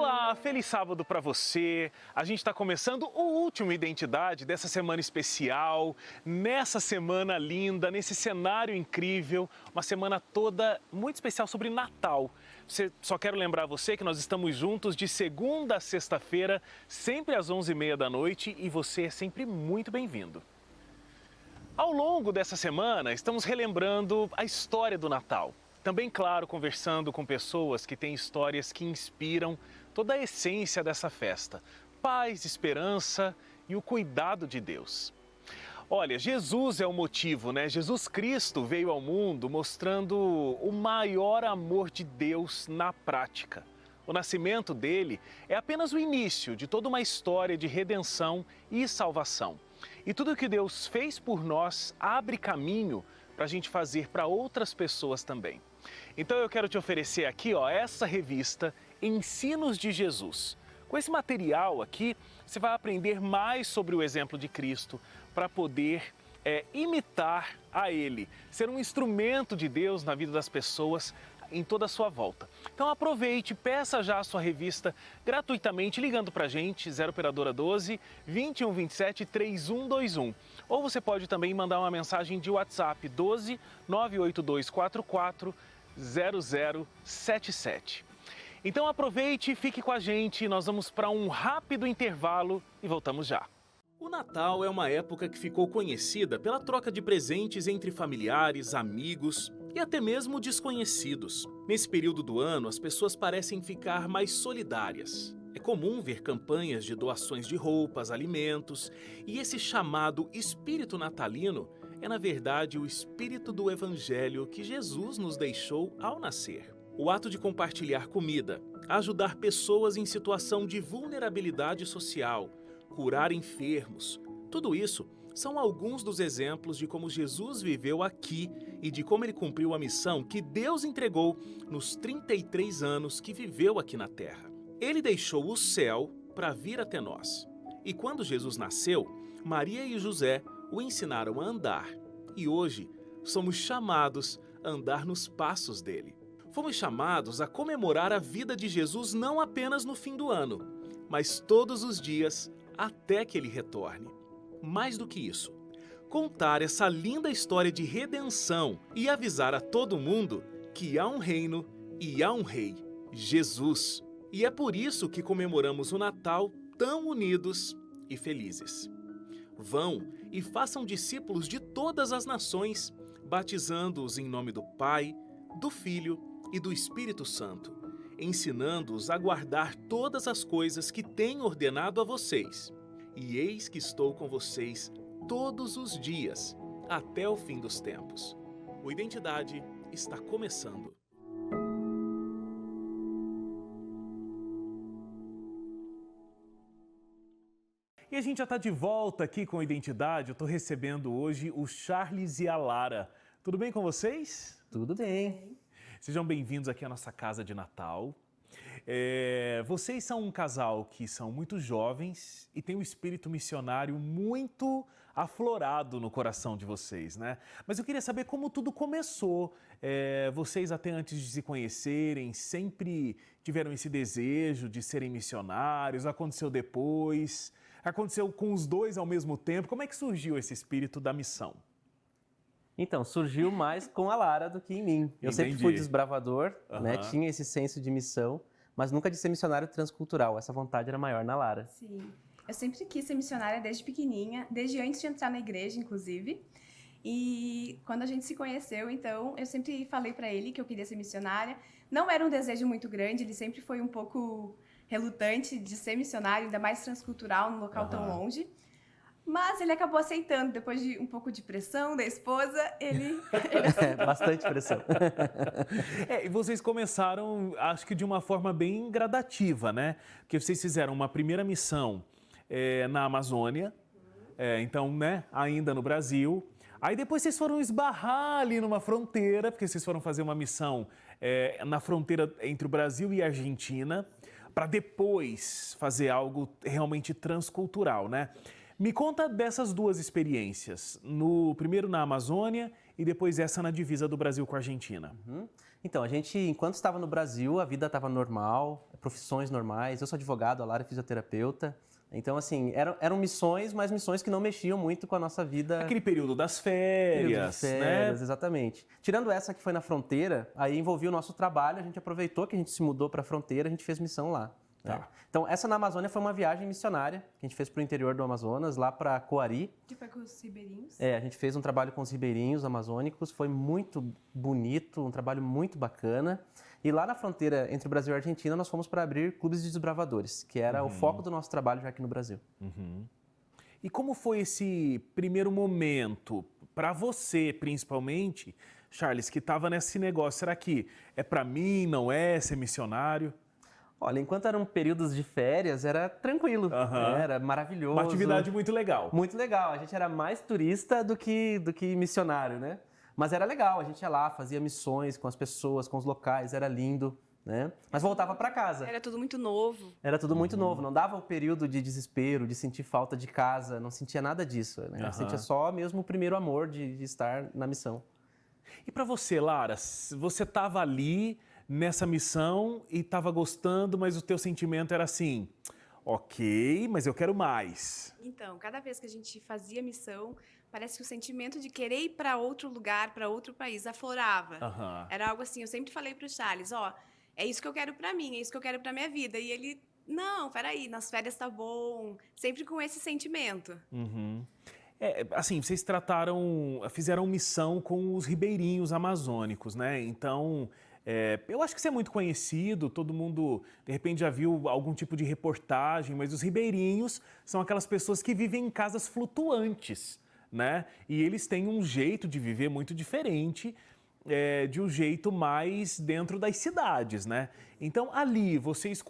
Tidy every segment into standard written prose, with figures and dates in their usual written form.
Olá, feliz sábado para você. A gente está começando o último Identidade dessa semana especial, nessa semana linda, nesse cenário incrível, uma semana toda muito especial sobre Natal. Só quero lembrar você que nós estamos juntos de segunda a sexta-feira, sempre às 11h30 da noite, e você é sempre muito bem-vindo. Ao longo dessa semana, estamos relembrando a história do Natal. Também, claro, conversando com pessoas que têm histórias que inspiram toda a essência dessa festa. Paz, esperança e o cuidado de Deus. Olha, Jesus é o motivo, né? Jesus Cristo veio ao mundo mostrando o maior amor de Deus na prática. O nascimento dele é apenas o início de toda uma história de redenção e salvação. E tudo que Deus fez por nós abre caminho para a gente fazer para outras pessoas também. Então eu quero te oferecer aqui, essa revista Ensinos de Jesus. Com esse material aqui, você vai aprender mais sobre o exemplo de Cristo para poder imitar a Ele, ser um instrumento de Deus na vida das pessoas em toda a sua volta. Então aproveite, peça já a sua revista gratuitamente ligando para a gente, 0 operadora 12 2127 3121. Ou você pode também mandar uma mensagem de WhatsApp 12 98244 0077. Então aproveite e fique com a gente, nós vamos para um rápido intervalo e voltamos já. O Natal é uma época que ficou conhecida pela troca de presentes entre familiares, amigos e até mesmo desconhecidos. Nesse período do ano, as pessoas parecem ficar mais solidárias. É comum ver campanhas de doações de roupas, alimentos, e esse chamado espírito natalino é, na verdade, o espírito do Evangelho que Jesus nos deixou ao nascer. O ato de compartilhar comida, ajudar pessoas em situação de vulnerabilidade social, curar enfermos, tudo isso são alguns dos exemplos de como Jesus viveu aqui e de como ele cumpriu a missão que Deus entregou nos 33 anos que viveu aqui na Terra. Ele deixou o céu para vir até nós. E quando Jesus nasceu, Maria e José o ensinaram a andar. E hoje somos chamados a andar nos passos dele. Fomos chamados a comemorar a vida de Jesus não apenas no fim do ano, mas todos os dias até que ele retorne. Mais do que isso, contar essa linda história de redenção e avisar a todo mundo que há um reino e há um rei, Jesus. E é por isso que comemoramos o Natal tão unidos e felizes. Vão e façam discípulos de todas as nações, batizando-os em nome do Pai, do Filho e do Espírito Santo, ensinando-os a guardar todas as coisas que tenho ordenado a vocês. E eis que estou com vocês todos os dias, até o fim dos tempos. O Identidade está começando. E a gente já está de volta aqui com a Identidade. Eu estou recebendo hoje o Charles e a Lara. Tudo bem com vocês? Tudo bem. Sejam bem-vindos aqui à nossa casa de Natal. Vocês são um casal que são muito jovens e tem um espírito missionário muito aflorado no coração de vocês, né? Mas eu queria saber como tudo começou. Vocês até antes de se conhecerem sempre tiveram esse desejo de serem missionários? Aconteceu depois? Aconteceu com os dois ao mesmo tempo? Como é que surgiu esse espírito da missão? Então, surgiu mais com a Lara do que em mim. Eu sempre fui desbravador, né? Tinha esse senso de missão, mas nunca de ser missionário transcultural. Essa vontade era maior na Lara. Sim, eu sempre quis ser missionária desde pequenininha, desde antes de entrar na igreja, inclusive. E quando a gente se conheceu, então, eu sempre falei para ele que eu queria ser missionária. Não era um desejo muito grande, ele sempre foi um pouco relutante de ser missionário, ainda mais transcultural, num local tão longe. Mas ele acabou aceitando, depois de um pouco de pressão da esposa, ele Bastante pressão. E vocês começaram, acho que de uma forma bem gradativa, né? Porque vocês fizeram uma primeira missão na Amazônia, então, né, ainda no Brasil. Aí depois vocês foram esbarrar ali numa fronteira, porque vocês foram fazer uma missão na fronteira entre o Brasil e a Argentina, para depois fazer algo realmente transcultural, né? Me conta dessas duas experiências, primeiro na Amazônia e depois essa na divisa do Brasil com a Argentina. Então, a gente, enquanto estava no Brasil, a vida estava normal, profissões normais. Eu sou advogado, a Lara é fisioterapeuta. Então, assim, eram missões, mas missões que não mexiam muito com a nossa vida. Aquele período das Período de férias, férias, né? exatamente. Tirando essa que foi na fronteira, aí envolvia o nosso trabalho, a gente aproveitou que a gente se mudou para a fronteira, a gente fez missão lá. Tá. Né? Então, essa na Amazônia foi uma viagem missionária que a gente fez para o interior do Amazonas, lá para Coari. Que foi com os ribeirinhos. A gente fez um trabalho com os ribeirinhos amazônicos, foi muito bonito, um trabalho muito bacana. E lá na fronteira entre o Brasil e a Argentina, nós fomos para abrir clubes de desbravadores, que era o foco do nosso trabalho já aqui no Brasil. E como foi esse primeiro momento, para você principalmente, Charles, que estava nesse negócio? Será que é para mim, não é, ser missionário? Olha, enquanto eram períodos de férias, era tranquilo, né? Era maravilhoso. Uma atividade muito legal. Muito legal. A gente era mais turista do que missionário, né? Mas era legal, a gente ia lá, fazia missões com as pessoas, com os locais, era lindo, né? Mas voltava para casa. Era tudo muito novo. Era tudo muito novo, não dava o período de desespero, de sentir falta de casa, não sentia nada disso, né? Sentia só mesmo o primeiro amor de estar na missão. E para você, Lara, você estava ali nessa missão e estava gostando, mas o teu sentimento era assim, ok, mas eu quero mais. Então, cada vez que a gente fazia missão, parece que o sentimento de querer ir para outro lugar, para outro país, aflorava. Era algo assim, eu sempre falei para o Charles, ó, é isso que eu quero para mim, é isso que eu quero para minha vida. E ele, não, peraí, nas férias tá bom, sempre com esse sentimento. Assim, vocês fizeram missão com os ribeirinhos amazônicos, né? Então, eu acho que isso é muito conhecido, todo mundo, de repente, já viu algum tipo de reportagem, mas os ribeirinhos são aquelas pessoas que vivem em casas flutuantes, né? E eles têm um jeito de viver muito diferente, de um jeito mais dentro das cidades, né? Então, ali, vocês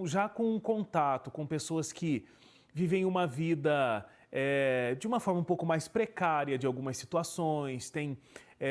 já com contato com pessoas que vivem uma vida de uma forma um pouco mais precária de algumas situações, tem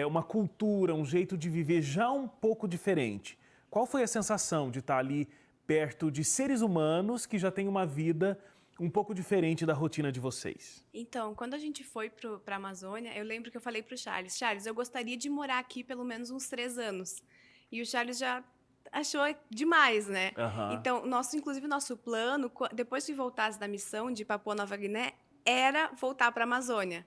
uma cultura, um jeito de viver já um pouco diferente. Qual foi a sensação de estar ali perto de seres humanos que já têm uma vida um pouco diferente da rotina de vocês? Então, quando a gente foi para a Amazônia, eu lembro que eu falei para o Charles, eu gostaria de morar aqui pelo menos uns 3 anos. E o Charles já achou demais, né? Então, inclusive o nosso plano, depois que voltasse da missão de Papua Nova Guiné, era voltar para a Amazônia.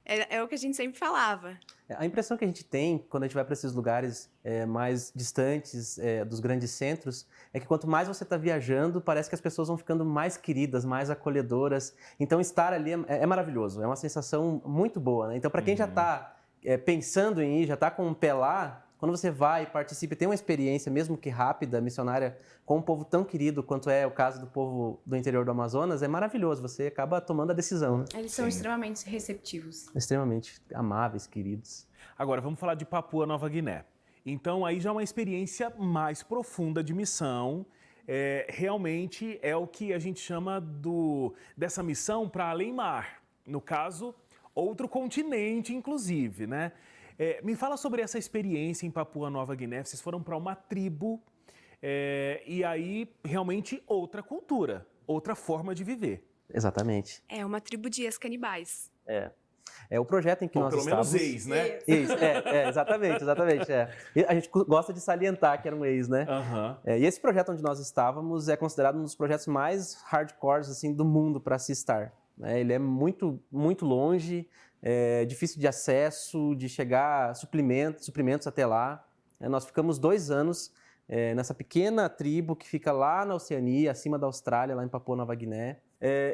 É o que a gente sempre falava. A impressão que a gente tem quando a gente vai para esses lugares mais distantes dos grandes centros é que quanto mais você está viajando, parece que as pessoas vão ficando mais queridas, mais acolhedoras. Então, estar ali é maravilhoso, é uma sensação muito boa, né? Então, para quem já está pensando em ir, já está com um pé lá, quando você vai, participa e tem uma experiência, mesmo que rápida, missionária, com um povo tão querido quanto é o caso do povo do interior do Amazonas, é maravilhoso, você acaba tomando a decisão. Né? Eles são extremamente receptivos. Extremamente amáveis, queridos. Agora, vamos falar de Papua Nova Guiné. Então, aí já é uma experiência mais profunda de missão. Realmente é o que a gente chama dessa missão para além mar. No caso, outro continente, inclusive, né? Me fala sobre essa experiência em Papua Nova Guiné. Vocês foram para uma tribo e aí realmente outra cultura, outra forma de viver. Exatamente. É uma tribo de ex-canibais. É o projeto em que nós estávamos... Pelo menos ex, né? Ex, exatamente. E a gente gosta de salientar que era um ex, né? E esse projeto onde nós estávamos é considerado um dos projetos mais hardcores assim, do mundo para se estar. Ele é muito, muito longe, difícil de acesso, de chegar suprimentos até lá. Nós ficamos 2 anos nessa pequena tribo que fica lá na Oceania, acima da Austrália, lá em Papua Nova Guiné.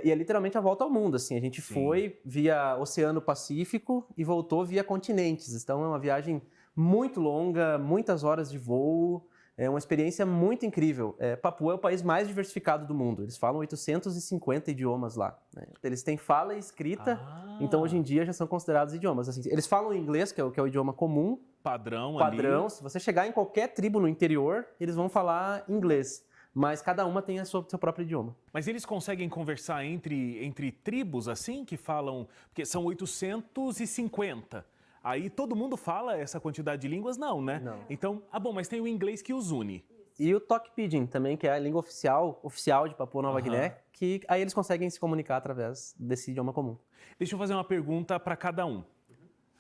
E é literalmente a volta ao mundo, assim. A gente foi via Oceano Pacífico e voltou via continentes. Então é uma viagem muito longa, muitas horas de voo. É uma experiência muito incrível. Papua é o país mais diversificado do mundo. Eles falam 850 idiomas lá. Né? Eles têm fala e escrita, então hoje em dia já são considerados idiomas. Assim, eles falam inglês, que é o idioma comum. Padrão. Se você chegar em qualquer tribo no interior, eles vão falar inglês. Mas cada uma tem seu próprio idioma. Mas eles conseguem conversar entre tribos assim, que falam... Porque são 850. Aí todo mundo fala essa quantidade de línguas? Não, né? Não. Então, mas tem o inglês que os une. E o Tok Pidgin também, que é a língua oficial de Papua Nova Guiné, que aí eles conseguem se comunicar através desse idioma comum. Deixa eu fazer uma pergunta para cada um.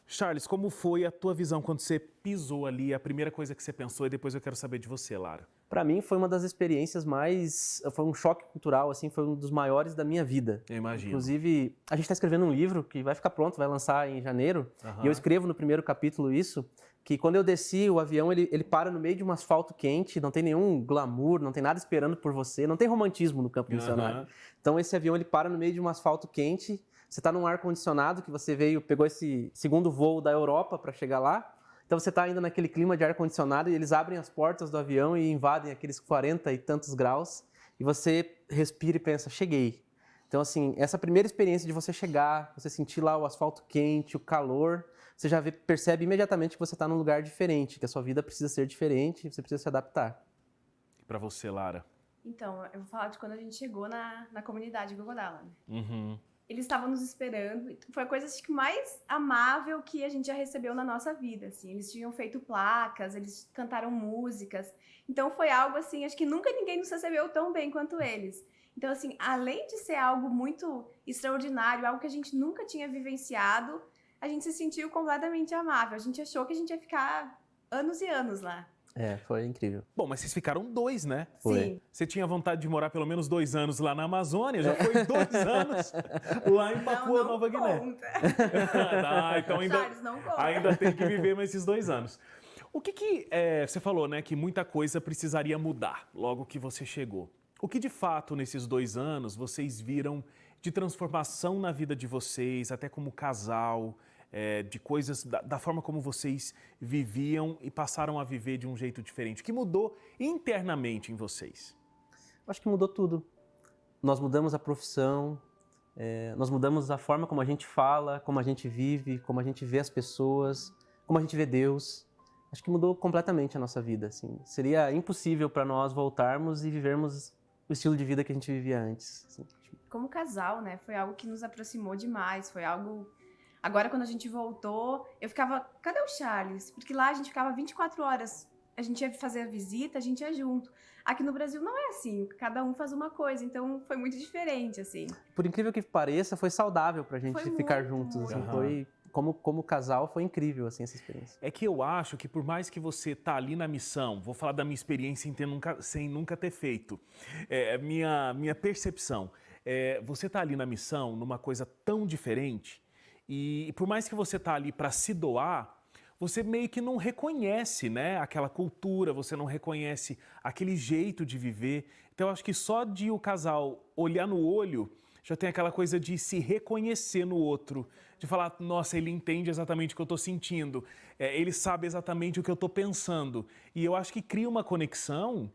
Charles, como foi a tua visão quando você pisou ali, a primeira coisa que você pensou, e depois eu quero saber de você, Lara? Para mim foi uma das experiências foi um choque cultural, assim, foi um dos maiores da minha vida. Eu imagino. Inclusive, a gente está escrevendo um livro que vai ficar pronto, vai lançar em janeiro, e eu escrevo no primeiro capítulo isso, que quando eu desci, o avião ele para no meio de um asfalto quente, não tem nenhum glamour, não tem nada esperando por você, não tem romantismo no campo missionário. Então esse avião ele para no meio de um asfalto quente, você está num ar-condicionado que você pegou esse segundo voo da Europa para chegar lá, então você está ainda naquele clima de ar-condicionado e eles abrem as portas do avião e invadem aqueles 40 e tantos graus e você respira e pensa, cheguei. Então assim, essa primeira experiência de você chegar, você sentir lá o asfalto quente, o calor, você já percebe imediatamente que você está num lugar diferente, que a sua vida precisa ser diferente, você precisa se adaptar. E para você, Lara? Então, eu vou falar de quando a gente chegou na comunidade Gogodala, né? Uhum. Eles estavam nos esperando. Foi a coisa acho que mais amável que a gente já recebeu na nossa vida, assim. Eles tinham feito placas, eles cantaram músicas. Então foi algo assim, acho que nunca ninguém nos recebeu tão bem quanto eles. Então assim, além de ser algo muito extraordinário, algo que a gente nunca tinha vivenciado, a gente se sentiu completamente amável. A gente achou que a gente ia ficar anos e anos lá. Foi incrível. Bom, mas vocês ficaram 2, né? Sim. Você tinha vontade de morar pelo menos 2 anos lá na Amazônia, já foi 2 anos lá em Papua Nova Guiné. Então ainda tem que viver mais esses 2 anos. O que você falou, né, que muita coisa precisaria mudar logo que você chegou. O que de fato nesses 2 anos vocês viram de transformação na vida de vocês, até como casal, de coisas, da forma como vocês viviam e passaram a viver de um jeito diferente? O que mudou internamente em vocês? Acho que mudou tudo. Nós mudamos a profissão, nós mudamos a forma como a gente fala, como a gente vive, como a gente vê as pessoas, como a gente vê Deus. Acho que mudou completamente a nossa vida. Assim. Seria impossível para nós voltarmos e vivermos o estilo de vida que a gente vivia antes. Assim. Como casal, né? Foi algo que nos aproximou demais, foi algo... Agora, quando a gente voltou, eu ficava, cadê o Charles? Porque lá a gente ficava 24 horas, a gente ia fazer a visita, a gente ia junto. Aqui no Brasil não é assim, cada um faz uma coisa, então foi muito diferente, assim. Por incrível que pareça, foi saudável pra gente ficar juntos. Assim, foi, como casal, foi incrível, assim, essa experiência. É que eu acho que por mais que você tá ali na missão, vou falar da minha experiência sem nunca ter feito, minha percepção, você tá ali na missão, numa coisa tão diferente, e por mais que você tá ali para se doar, você meio que não reconhece, né, aquela cultura, você não reconhece aquele jeito de viver. Então eu acho que só de o casal olhar no olho, já tem aquela coisa de se reconhecer no outro, de falar, nossa, ele entende exatamente o que eu estou sentindo, ele sabe exatamente o que eu estou pensando. E eu acho que cria uma conexão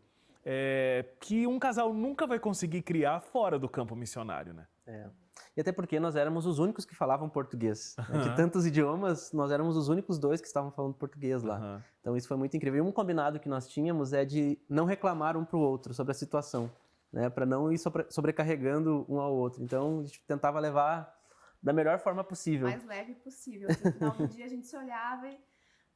que um casal nunca vai conseguir criar fora do campo missionário, né? E até porque nós éramos os únicos que falavam português. De tantos idiomas, nós éramos os únicos 2 que estavam falando português lá. Então isso foi muito incrível. E um combinado que nós tínhamos é de não reclamar um para o outro sobre a situação, né? Para não ir sobrecarregando um ao outro. Então a gente tentava levar da melhor forma possível. Mais leve possível. No final do dia a gente se olhava e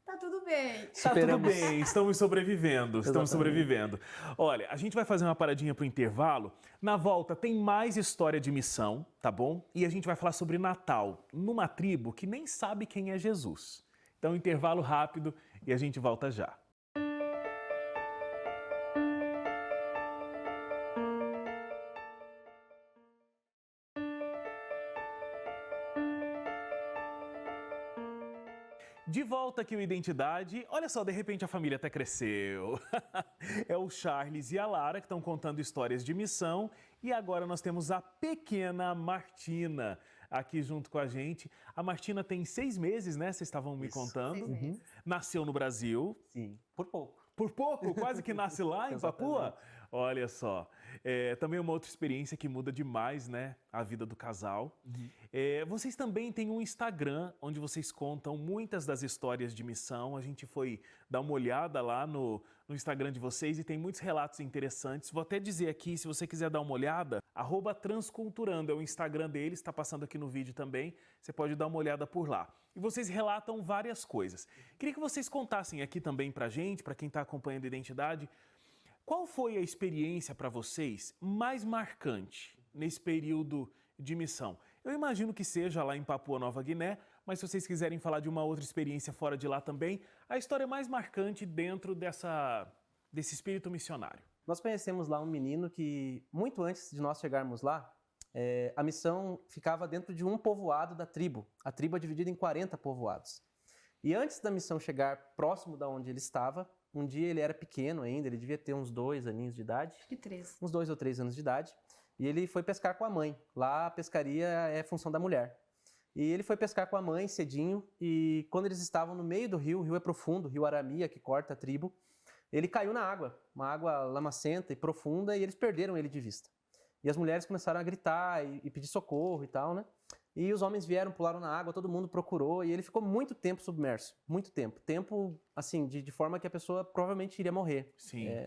tá tudo bem. Tá tudo bem, estamos sobrevivendo, estamos sobrevivendo. Olha, a gente vai fazer uma paradinha pro intervalo. Na volta tem mais história de missão, tá bom? E a gente vai falar sobre Natal, numa tribo que nem sabe quem é Jesus. Então, intervalo rápido e a gente volta já. De volta aqui o Identidade. Olha só, de repente a família até cresceu. É o Charles e a Lara que estão contando histórias de missão. E agora nós temos a pequena Martina aqui junto com a gente. A Martina tem 6 meses, né? Vocês estavam me contando. 6 meses. Nasceu no Brasil. Sim, por pouco. Por pouco? Quase que nasce lá em Papua? Olha só. Também uma outra experiência que muda demais, né? A vida do casal. Vocês também têm um Instagram onde vocês contam muitas das histórias de missão. A gente foi dar uma olhada lá no Instagram de vocês e tem muitos relatos interessantes. Vou até dizer aqui, se você quiser dar uma olhada, @transculturando é o Instagram deles, está passando aqui no vídeo também. Você pode dar uma olhada por lá. E vocês relatam várias coisas. Queria que vocês contassem aqui também pra gente, para quem está acompanhando a Identidade, qual foi a experiência para vocês mais marcante nesse período de missão? Eu imagino que seja lá em Papua Nova Guiné, mas se vocês quiserem falar de uma outra experiência fora de lá também, a história mais marcante dentro desse espírito missionário. Nós conhecemos lá um menino que, muito antes de nós chegarmos lá, a missão ficava dentro de um povoado da tribo. A tribo é dividida em 40 povoados. E antes da missão chegar próximo da onde ele estava, um dia ele era pequeno ainda, ele devia ter uns 2 aninhos de idade. Acho que 3. Uns 2 ou 3 anos de idade. E ele foi pescar com a mãe. Lá a pescaria é função da mulher. E ele foi pescar com a mãe cedinho e quando eles estavam no meio do rio, o rio é profundo, o rio Aramia, que corta a tribo, ele caiu na água, uma água lamacenta e profunda, e eles perderam ele de vista. E as mulheres começaram a gritar e pedir socorro e tal, né? E os homens vieram, pularam na água, todo mundo procurou, e ele ficou muito tempo submerso, muito tempo. Tempo, assim, de forma que a pessoa provavelmente iria morrer,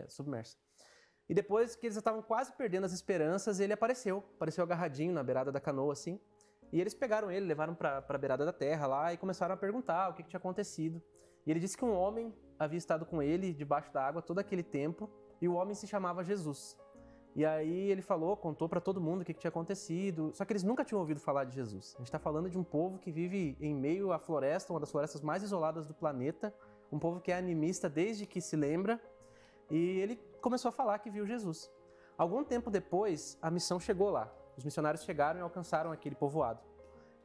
submersa. E depois que eles estavam quase perdendo as esperanças, ele apareceu agarradinho na beirada da canoa, assim. E eles pegaram ele, levaram para a beirada da terra lá e começaram a perguntar o que tinha acontecido. E ele disse que um homem havia estado com ele debaixo da água todo aquele tempo e o homem se chamava Jesus. E aí ele contou para todo mundo o que tinha acontecido, só que eles nunca tinham ouvido falar de Jesus. A gente está falando de um povo que vive em meio à floresta, uma das florestas mais isoladas do planeta, um povo que é animista desde que se lembra, e ele começou a falar que viu Jesus. Algum tempo depois, a missão chegou lá. Os missionários chegaram e alcançaram aquele povoado.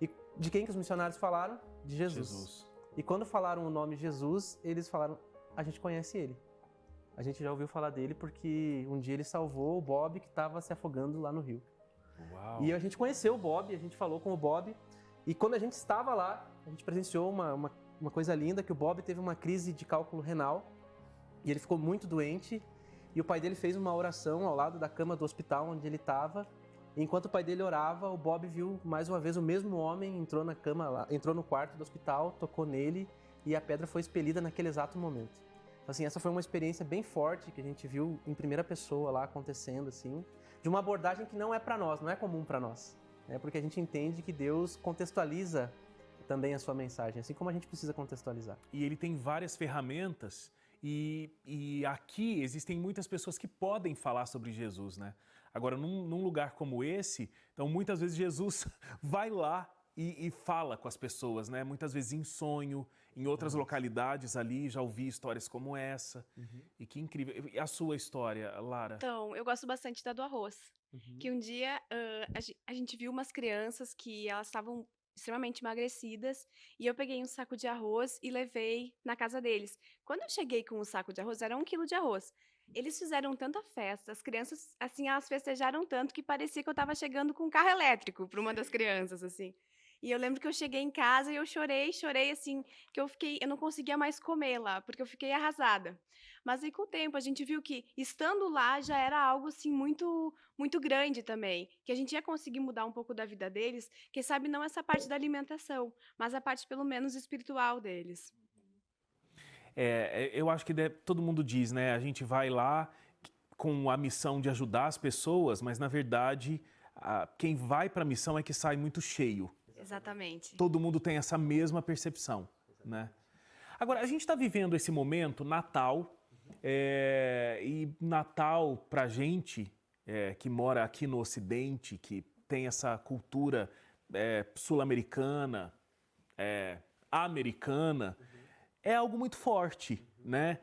E de quem que os missionários falaram? De Jesus. E quando falaram o nome Jesus, eles falaram, a gente conhece ele. A gente já ouviu falar dele porque um dia ele salvou o Bob que estava se afogando lá no rio. Uau. E a gente conheceu o Bob, a gente falou com o Bob. E quando a gente estava lá, a gente presenciou uma coisa linda, que o Bob teve uma crise de cálculo renal. E ele ficou muito doente. E o pai dele fez uma oração ao lado da cama do hospital onde ele estava. Enquanto o pai dele orava, o Bob viu mais uma vez o mesmo homem, entrou na cama lá, entrou no quarto do hospital, tocou nele e a pedra foi expelida naquele exato momento. Assim, essa foi uma experiência bem forte que a gente viu em primeira pessoa lá acontecendo, assim, de uma abordagem que não é para nós, não é comum para nós, né? Porque a gente entende que Deus contextualiza também a sua mensagem, assim como a gente precisa contextualizar. E ele tem várias ferramentas e aqui existem muitas pessoas que podem falar sobre Jesus, né? Agora, num lugar como esse, então muitas vezes Jesus vai lá e fala com as pessoas, né? Muitas vezes em sonho, em outras localidades ali, já ouvi histórias como essa. E que incrível. E a sua história, Lara? Então, eu gosto bastante da do arroz. Que um dia a gente viu umas crianças que elas estavam extremamente emagrecidas e eu peguei um saco de arroz e levei na casa deles. Quando eu cheguei com o saco de arroz, era 1 quilo de arroz. Eles fizeram tanta festa, as crianças, assim, elas festejaram tanto que parecia que eu estava chegando com um carro elétrico para uma das crianças, assim. E eu lembro que eu cheguei em casa e eu chorei, assim, que eu não conseguia mais comer lá, porque eu fiquei arrasada. Mas aí com o tempo a gente viu que estando lá já era algo assim muito muito grande também, que a gente ia conseguir mudar um pouco da vida deles, quem sabe não essa parte da alimentação, mas a parte pelo menos espiritual deles. Eu acho que todo mundo diz, né? A gente vai lá com a missão de ajudar as pessoas, mas na verdade quem vai para a missão é que sai muito cheio. Exatamente. Todo mundo tem essa mesma percepção, né? Agora, a gente está vivendo esse momento, Natal, e Natal pra gente, que mora aqui no Ocidente, que tem essa cultura sul-americana, americana, é algo muito forte, né?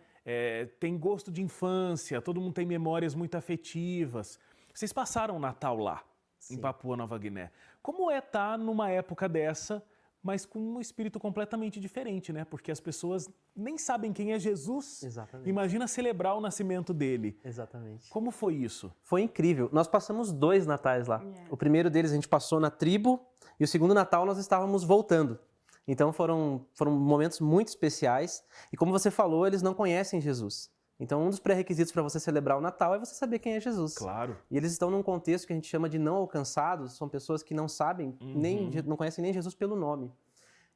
Tem gosto de infância, todo mundo tem memórias muito afetivas. Vocês passaram o Natal lá, em Papua Nova Guiné. Como é estar numa época dessa, mas com um espírito completamente diferente, né? Porque as pessoas nem sabem quem é Jesus. Exatamente. Imagina celebrar o nascimento dele. Exatamente. Como foi isso? Foi incrível. Nós passamos 2 natais lá. O primeiro deles a gente passou na tribo e o segundo Natal nós estávamos voltando. Então foram momentos muito especiais. E como você falou, eles não conhecem Jesus. Então um dos pré-requisitos para você celebrar o Natal é você saber quem é Jesus. Claro. E eles estão num contexto que a gente chama de não alcançados, são pessoas que não sabem, não conhecem nem Jesus pelo nome.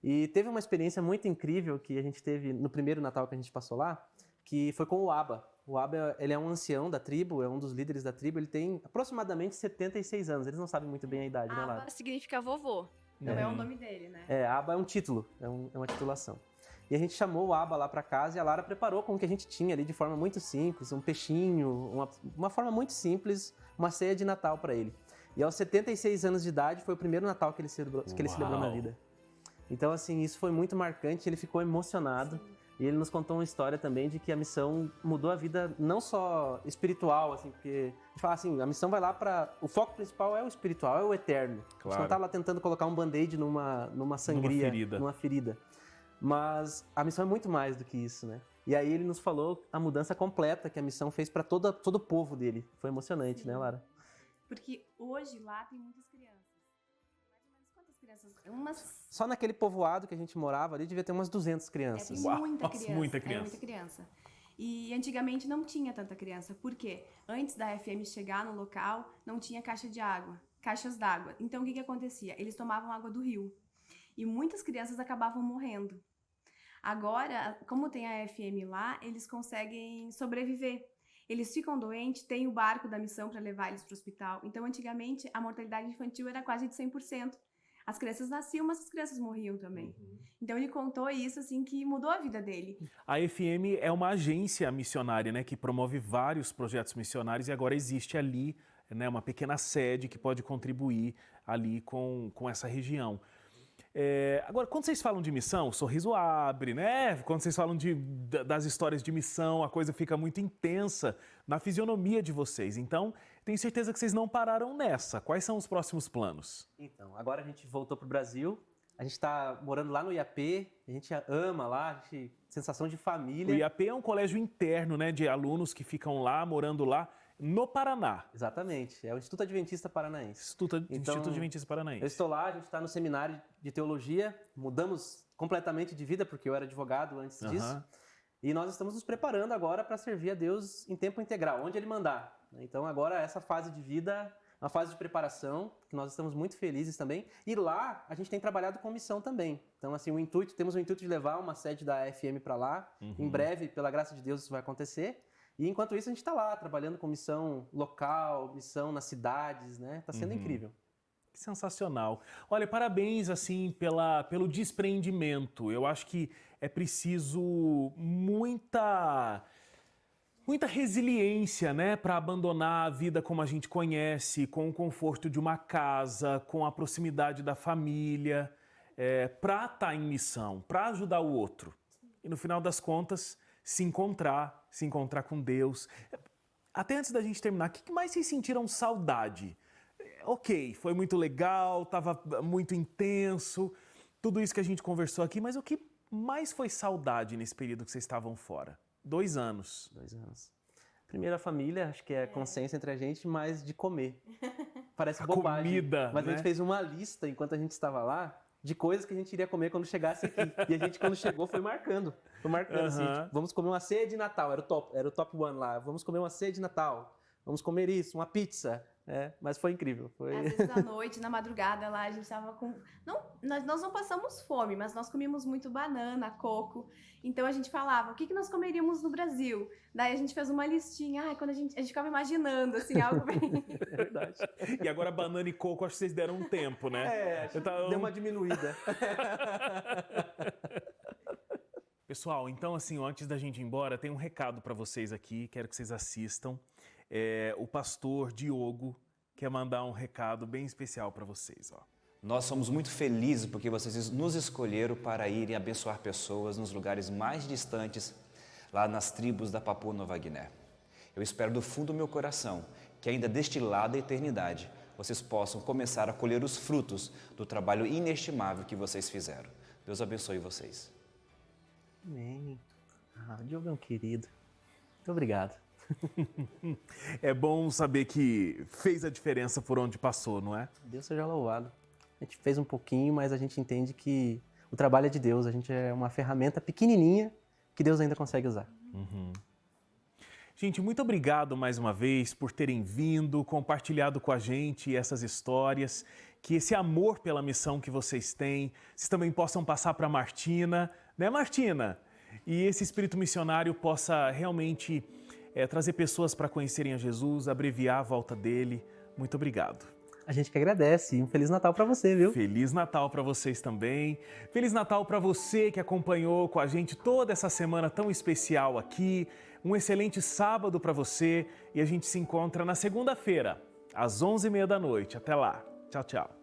E teve uma experiência muito incrível que a gente teve no primeiro Natal que a gente passou lá, que foi com o Aba. O Aba, ele é um ancião da tribo, é um dos líderes da tribo, ele tem aproximadamente 76 anos, eles não sabem muito bem a idade, né, Lara? Aba significa vovô. Não é o nome dele, né? Aba é um título, é uma titulação. E a gente chamou o Aba lá para casa e a Lara preparou com o que a gente tinha ali de forma muito simples, um peixinho, uma forma muito simples, uma ceia de Natal para ele. E aos 76 anos de idade foi o primeiro Natal que ele celebrou na vida. Então, assim, isso foi muito marcante, ele ficou emocionado. E ele nos contou uma história também de que a missão mudou a vida não só espiritual, assim, porque a gente fala assim, a missão vai lá para... O foco principal é o espiritual, é o eterno. Claro. A gente não tá lá tentando colocar um band-aid numa sangria, numa ferida. Mas a missão é muito mais do que isso, né? E aí ele nos falou a mudança completa que a missão fez para todo o povo dele. Foi emocionante, né, Lara? Porque hoje lá tem muitas crianças. Mais ou menos quantas crianças? Só naquele povoado que a gente morava ali devia ter umas 200 crianças. Tem muita criança. Muita criança. É muita criança. E antigamente não tinha tanta criança. Por quê? Antes da FM chegar no local, não tinha caixas d'água. Então o que acontecia? Eles tomavam água do rio. E muitas crianças acabavam morrendo. Agora, como tem a FM lá, eles conseguem sobreviver. Eles ficam doentes, tem o barco da missão para levar eles para o hospital. Então, antigamente, a mortalidade infantil era quase de 100%. As crianças nasciam, mas as crianças morriam também. Então, ele contou isso, assim, que mudou a vida dele. A FM é uma agência missionária, né, que promove vários projetos missionários e agora existe ali, né, uma pequena sede que pode contribuir ali com essa região. Agora, quando vocês falam de missão, o sorriso abre, né? Quando vocês falam das histórias de missão, a coisa fica muito intensa na fisionomia de vocês. Então, tenho certeza que vocês não pararam nessa. Quais são os próximos planos? Então, agora a gente voltou para o Brasil. A gente está morando lá no IAP. A gente ama lá, sensação de família. O IAP é um colégio interno, né, de alunos que ficam lá, morando lá, no Paraná. Exatamente, é o Instituto Adventista Paranaense. Instituto Adventista Paranaense. Eu estou lá, a gente está no seminário de teologia, mudamos completamente de vida, porque eu era advogado antes disso, e nós estamos nos preparando agora para servir a Deus em tempo integral, onde Ele mandar. Então agora essa fase de vida, uma fase de preparação, que nós estamos muito felizes também, e lá a gente tem trabalhado com missão também. Então assim, temos o intuito de levar uma sede da FM para lá, em breve, pela graça de Deus, isso vai acontecer. E enquanto isso a gente está lá, trabalhando com missão local, missão nas cidades, né? Está sendo incrível. Que sensacional. Olha, parabéns, assim, pelo despreendimento. Eu acho que é preciso muita resiliência, né? Para abandonar a vida como a gente conhece, com o conforto de uma casa, com a proximidade da família, para estar em missão, para ajudar o outro. E no final das contas, se encontrar com Deus. Até antes da gente terminar, o que mais vocês sentiram saudade? Ok, foi muito legal, estava muito intenso, tudo isso que a gente conversou aqui, mas o que mais foi saudade nesse período que vocês estavam fora? 2 anos. 2 anos. Primeiro a família, acho que é consenso entre a gente, mas de comer. Parece bobagem. Comida, mas né? A gente fez uma lista enquanto a gente estava lá, de coisas que a gente iria comer quando chegasse aqui. E a gente, quando chegou, foi marcando. Assim, tipo, vamos comer uma ceia de Natal, era o top one lá. Vamos comer uma ceia de Natal, vamos comer isso, uma pizza. Mas foi incrível. Às vezes à noite, na madrugada lá, a gente tava com... Nós não passamos fome, mas nós comíamos muito banana, coco. Então a gente falava, o que nós comeríamos no Brasil? Daí a gente fez uma listinha, quando a gente ficava imaginando, assim, algo bem... É verdade. E agora banana e coco, acho que vocês deram um tempo, né? Deu uma diminuída. Pessoal, então assim, antes da gente ir embora, tem um recado para vocês aqui, quero que vocês assistam. O pastor Diogo quer mandar um recado bem especial para vocês. Nós somos muito felizes porque vocês nos escolheram para ir e abençoar pessoas nos lugares mais distantes, lá nas tribos da Papua Nova Guiné. Eu espero do fundo do meu coração que ainda deste lado da eternidade vocês possam começar a colher os frutos do trabalho inestimável que vocês fizeram. Deus abençoe vocês. Amém. O Diogo é um querido. Muito obrigado. É bom saber que fez a diferença por onde passou, não é? Deus seja louvado. A gente fez um pouquinho, mas a gente entende que o trabalho é de Deus. A gente é uma ferramenta pequenininha que Deus ainda consegue usar. Gente, muito obrigado mais uma vez por terem vindo, compartilhado com a gente essas histórias. Que esse amor pela missão que vocês têm, vocês também possam passar para a Martina, né, Martina? E esse espírito missionário possa realmente trazer pessoas para conhecerem a Jesus, abreviar a volta dele. Muito obrigado. A gente que agradece e um Feliz Natal para você, viu? Feliz Natal para vocês também. Feliz Natal para você que acompanhou com a gente toda essa semana tão especial aqui. Um excelente sábado para você e a gente se encontra na segunda-feira, às 11h30 da noite. Até lá. Tchau, tchau.